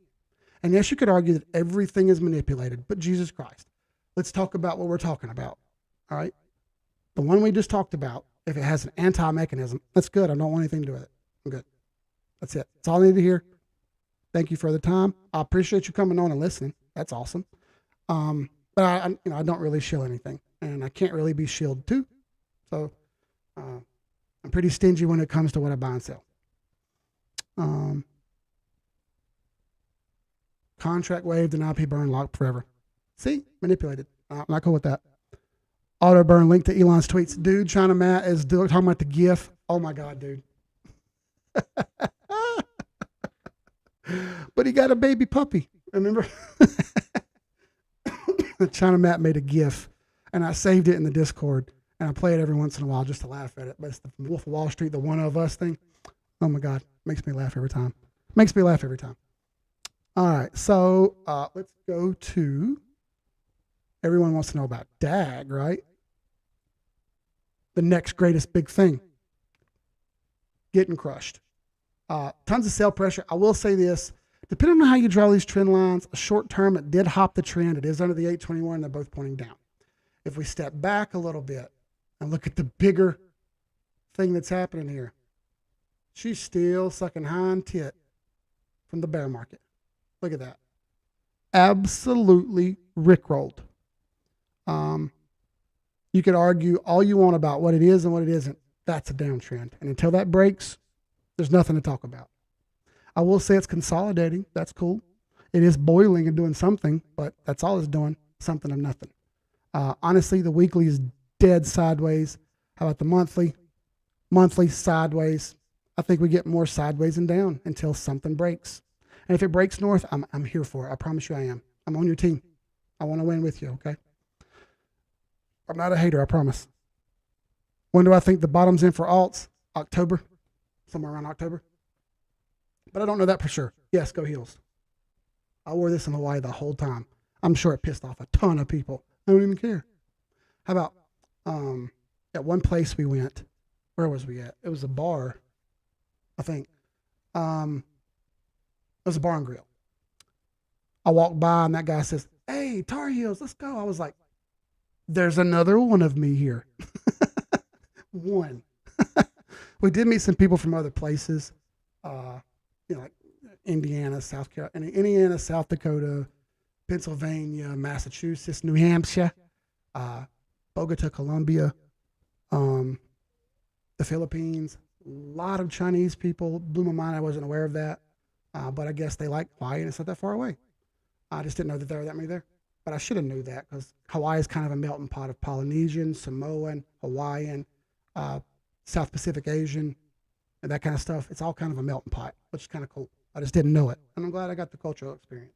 And yes, you could argue that everything is manipulated, but Jesus Christ, let's talk about what we're talking about. All right. The one we just talked about, if it has an anti-mechanism, that's good. I don't want anything to do with it. I'm good. That's it. That's all I need to hear. Thank you for the time. I appreciate you coming on and listening. That's awesome. But I don't really shill anything, and I can't really be shilled too. So I'm pretty stingy when it comes to what I buy and sell. Contract waived and IP burn locked forever. See, manipulated. I'm not cool with that. Auto burn link to Elon's tweets. Dude, China Matt is talking about the GIF. Oh my God, dude. But he got a baby puppy. Remember? China Matt made a GIF, and I saved it in the Discord, and I play it every once in a while just to laugh at it. But it's the Wolf of Wall Street, the one of us thing. Oh my God, makes me laugh every time. Makes me laugh every time. All right, so let's go to. Everyone wants to know about DAG, right? The next greatest big thing. Getting crushed. Tons of sell pressure. I will say this. Depending on how you draw these trend lines, short term, it did hop the trend. It is under the 821. They're both pointing down. If we step back a little bit and look at the bigger thing that's happening here, she's still sucking hind tit from the bear market. Look at that. Absolutely rickrolled. You could argue all you want about what it is and what it isn't. That's a downtrend. And until that breaks, there's nothing to talk about. I will say it's consolidating. That's cool. It is boiling and doing something, but that's all it's doing, something of nothing. Honestly, the weekly is dead sideways. How about the monthly? Monthly sideways. I think we get more sideways and down until something breaks. And if it breaks north, I'm here for it. I promise you I am. I'm on your team. I want to win with you, okay? I'm not a hater, I promise. When do I think the bottom's in for alts? October. Somewhere around October. But I don't know that for sure. Yes, go heels. I wore this in Hawaii the whole time. I'm sure it pissed off a ton of people. I don't even care. How about at one place we went, where was we at? It was a bar, I think. It was a bar and grill. I walked by and that guy says, "Hey, Tar Heels, let's go." I was like, there's another one of me here. One. We did meet some people from other places, like Indiana, South Dakota, Pennsylvania, Massachusetts, New Hampshire, Bogota, Colombia, the Philippines. A lot of Chinese people. Blew my mind. I wasn't aware of that. But I guess they like Hawaii and it's not that far away. I just didn't know that there were that many there. But I should have knew that because Hawaii is kind of a melting pot of Polynesian, Samoan, Hawaiian, South Pacific Asian, and that kind of stuff. It's all kind of a melting pot, which is kind of cool. I just didn't know it. And I'm glad I got the cultural experience.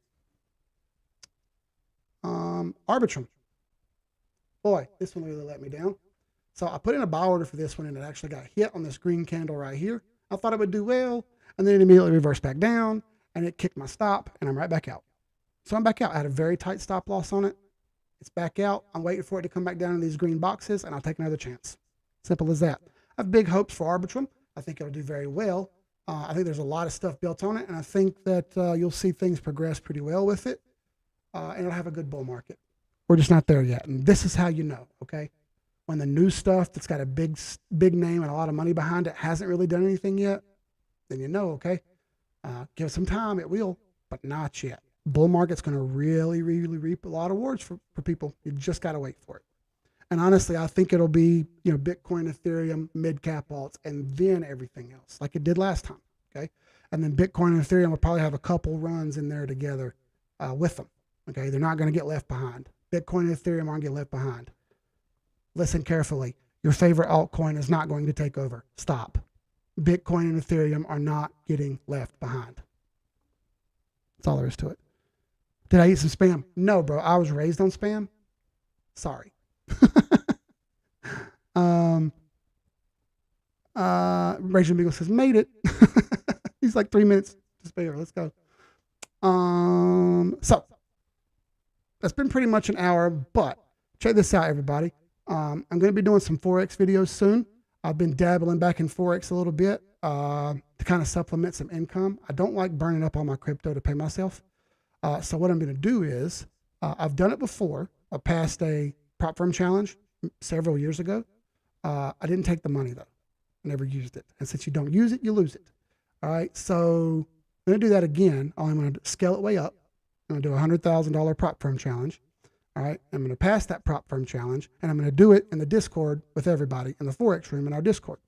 Arbitrum. Boy, this one really let me down. So I put in a buy order for this one and it actually got hit on this green candle right here. I thought it would do well, and then it immediately reversed back down and it kicked my stop and I'm right back out. So I'm back out. I had a very tight stop loss on it. It's back out. I'm waiting for it to come back down in these green boxes and I'll take another chance. Simple as that. I have big hopes for Arbitrum. I think it'll do very well. I think there's a lot of stuff built on it, and I think that you'll see things progress pretty well with it, and it'll have a good bull market. We're just not there yet, and this is how you know, okay? When the new stuff that's got a big name and a lot of money behind it hasn't really done anything yet, then you know, okay? Give it some time, it will, but not yet. Bull market's going to really, really reap a lot of rewards for people. You just got to wait for it. And honestly, I think it'll be, Bitcoin, Ethereum, mid-cap alts, and then everything else, like it did last time, okay? And then Bitcoin and Ethereum will probably have a couple runs in there together with them, okay? They're not going to get left behind. Bitcoin and Ethereum aren't getting left behind. Listen carefully. Your favorite altcoin is not going to take over. Stop. Bitcoin and Ethereum are not getting left behind. That's all there is to it. Did I eat some spam? No, bro. I was raised on spam. Sorry. Rachel Beagle says, made it. He's like 3 minutes to spare. Let's go. So that's been pretty much an hour, but check this out, everybody. I'm going to be doing some Forex videos soon. I've been dabbling back in Forex a little bit to kind of supplement some income. I don't like burning up all my crypto to pay myself. So what I'm going to do is, I've done it before. I passed a prop firm challenge several years ago. I didn't take the money though. I never used it. And since you don't use it, you lose it. All right. So I'm going to do that again. I'm going to scale it way up. I'm going to do a $100,000 prop firm challenge. All right. I'm going to pass that prop firm challenge, and I'm going to do it in the Discord with everybody in the Forex room in our Discord.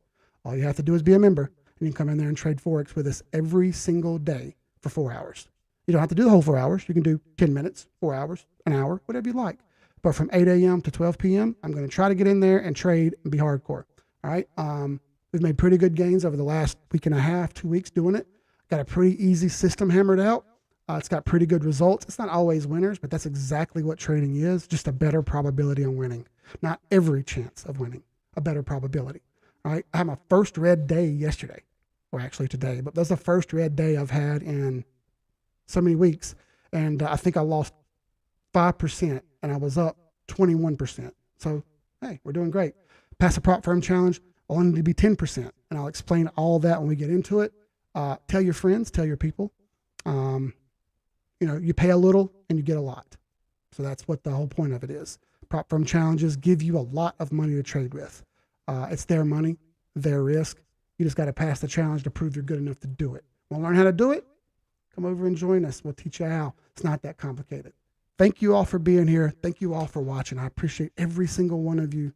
All you have to do is be a member, and you can come in there and trade Forex with us every single day for 4 hours. You don't have to do the whole 4 hours. You can do 10 minutes, 4 hours, an hour, whatever you like. But from 8 a.m. to 12 p.m., I'm going to try to get in there and trade and be hardcore. All right. We've made pretty good gains over the last week and a half, 2 weeks doing it. Got a pretty easy system hammered out. It's got pretty good results. It's not always winners, but that's exactly what trading is. Just a better probability on winning. Not every chance of winning, a better probability. All right. I had my first red day yesterday, or actually today, but that's the first red day I've had in so many weeks. And I think I lost 5% and I was up 21%. So, hey, we're doing great. Pass a prop firm challenge. I wanted to be 10%. And I'll explain all that when we get into it. Tell your friends, tell your people. You pay a little and you get a lot. So that's what the whole point of it is. Prop firm challenges give you a lot of money to trade with. It's their money, their risk. You just got to pass the challenge to prove you're good enough to do it. Want to learn how to do it? Come over and join us. We'll teach you how. It's not that complicated. Thank you all for being here. Thank you all for watching. I appreciate every single one of you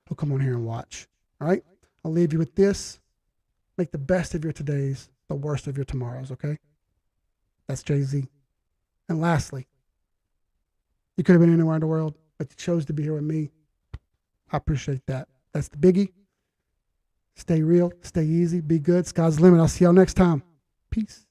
who come on here and watch. All right? I'll leave you with this. Make the best of your todays, the worst of your tomorrows, okay? That's Jay-Z. And lastly, you could have been anywhere in the world, but you chose to be here with me. I appreciate that. That's the biggie. Stay real, stay easy, be good. Sky's the limit. I'll see y'all next time. Peace.